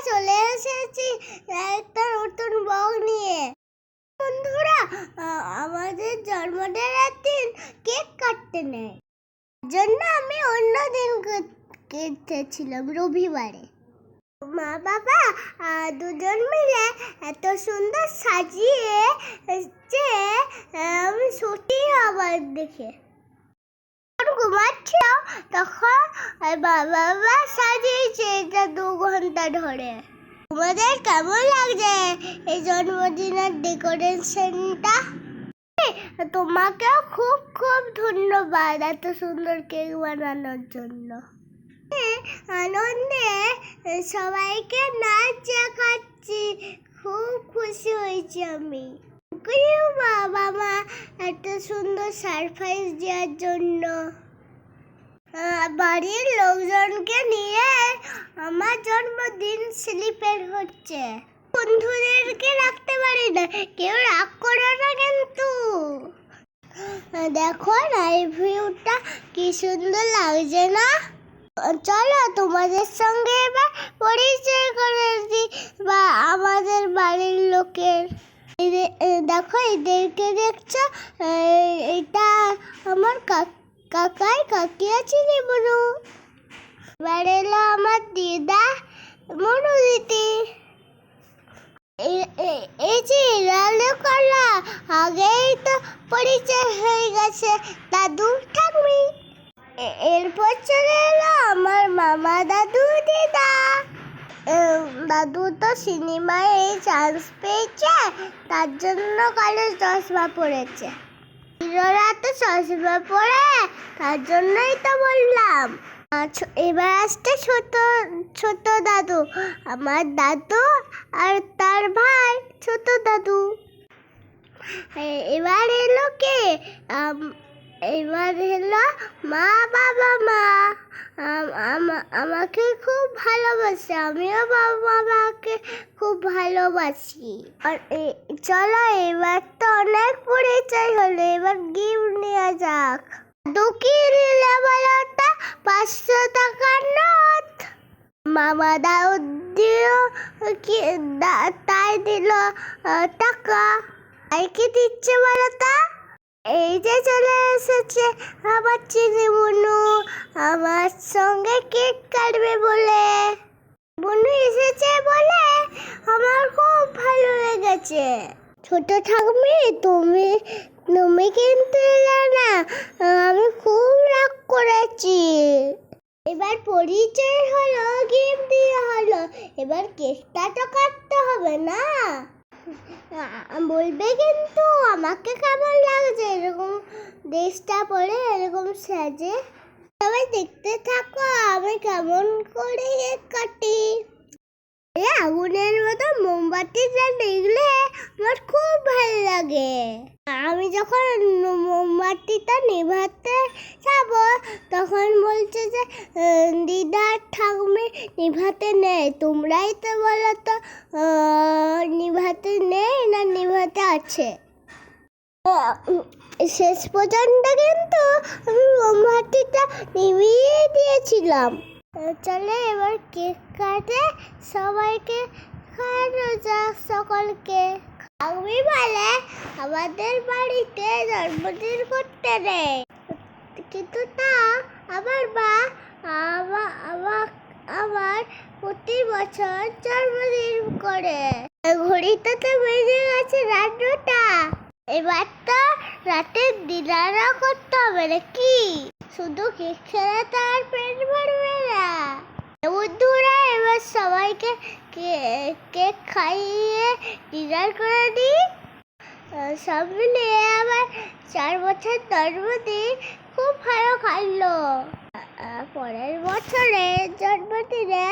চলে এসেছি একটা নতুন ব্লগ নিয়ে। বন্ধুরা, আমাদের জন্মদিনের দিন কেক কাটতে নেই, জন্য আমি অন্য দিন কেটেছিলাম রবিবারে। মা বাবা দুজন মিলে এত সুন্দর সাজিয়ে আমি সত্যি আবার দেখে ঘুমাচ্ছিল তখন বাবা সাজিয়েছে এটা 2 ঘন্টা ধরে। তোমাদের কেমন লাগছে এই জন্মদিনের ডেকোরেশনটা? তোমাকেও খুব খুব ধন্যবাদ এত সুন্দর কেক বানানোর জন্য। আনন্দে সবাইকে নাচ দেখাচ্ছি, খুব খুশি হয়েছি আমি। বাবা মা এত সুন্দর সারপ্রাইজ দেওয়ার জন্য। বাড়ির লোকজনকে নিয়ে আমার জন্মদিন সেলিব্রেট হচ্ছে। বন্ধুদেরকে রাখতে পারি না, কেউ রাগ করো না কিন্তু। দেখো না এই ভিউটা কি সুন্দর লাগছে না? চলো তোমাদের সঙ্গে এবার পরিচয় করে দিই বা আমাদের বাড়ির লোকের। দেখো এদেরকে দেখছো, এটা আমার কাকাই কাকি আছে রে বড়। এবার এলো আমার দিদা মনু দিদি। এই যে লালু কলা আগেই তো পরিচয় হয়ে গেছে দাদু ঠাকুমি। এরপর চলে এলো আমার মামা দাদু দিদা। দাদু তো সিনেমায় এই চান্স পেয়েছে, তার জন্য কালো চশমা পড়েছে। হিরোরা তো চশমা পড়ে, তার জন্যই তো বললাম। এবার আসছে ছোট দাদু, আমার দাদু আর তার ভাই ছোট দাদু। এবার এলো কে? এবার এলো মা বাবা। মা আমাকে খুব ভালোবাসে, আমিও বাবা মাকে খুব ভালোবাসি। আর চলো এবার তো অনেক পরিচয় হলো, এবার গিফট নেওয়া যাক। দুঃখী নিলে বলো তো 500 টাকার নোট। মামা দাও দিল তাই দিল টাকা। আর কি দিচ্ছে বলো তো? এই যে চলে এসেছে আমার চিনি বুনু, আমার সঙ্গে কেক কাটবে বলে। বুনু এসেছে বলে আমার খুব ভালো লেগেছে। ছোট ঠাকুমি তুমি কিন্তু এলে না, আমি খুব রাগ করেছি। এবার পরিচয় হলো, গিফট দিয়ে হলো, এবার কেকটা তো কাটতে হবে না? বলবে কিন্তু আমাকে কেমন লাগছে এরকম ড্রেসটা পরে এরকম সাজে। সবাই দেখতে থাকো আমি কেমন করে কেক কাটি। আগুনের মতো মোমবাতিটা দেখলে আমার খুব ভালো লাগে। আমি যখন মোমবাতিটা নেভাতে যাব তখন বলছে যে দিদা ঠাকুমি নিভাতে নেই, তোমরাই তো বলো তো নিভাতে নেই না নিভাতে আছে। শেষ পর্যন্ত কিন্তু আমি মোমবাতিটা নিভিয়ে দিয়েছিলাম। চলে এবার কেক কাটে, সবাইকে খাওয়ানো যাক সকলকে। আমি বলে আমাদের বাড়িতে জন্মদিন করতে নেই, কিন্তু তা আমার মা আমার প্রতি বছর জন্মদিন করে। ঘড়িতে তো বেজে গেছে রাত 9টা। এবার তো রাতের ডিনারও করতে হবে নাকি? শুধু কেক খেলে তো আর পেট ভরবে না। বন্ধুরা এবার সবাইকে কেক খাইয়ে ডিনার করে দিই। সব মিলিয়ে আমার 4 বছর জন্মদিন খুব ভালো কাটলো। পরের বছরে জন্মদিনে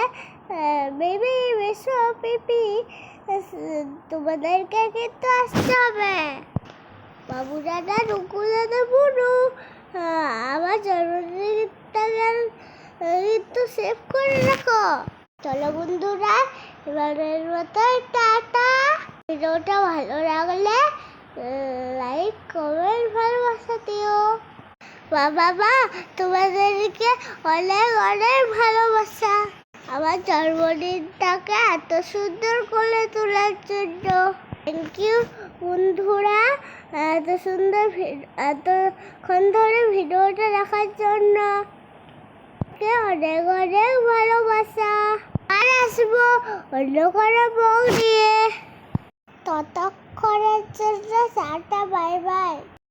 বেবি বেশো পিপি তোমাদেরকে কিন্তু আসতে হবে। বাবু দাদা রুকু দাদা বুনু আমার জন্মদিনটা কিন্তু সেভ করে রাখো। চলো বন্ধুরা এবারের মতো টাটা। ভিডিওটা ভালো লাগলে লাইক কমেন্ট ভালোবাসা দিও। বাবা তোমাদেরকে অনেক অনেক ভালোবাসা। আমার জন্মদিনটাকে এত সুন্দর করে তোলার জন্য। থ্যাংক ইউ বন্ধুরা, এতক্ষণ ধরে ভিডিওটা দেখার জন্য। অনেক অনেক ভালোবাসা। আর আসবো অন্য কোনো ব্লগ নিয়ে। ততক্ষণের জন্য টাটা, বাই বাই।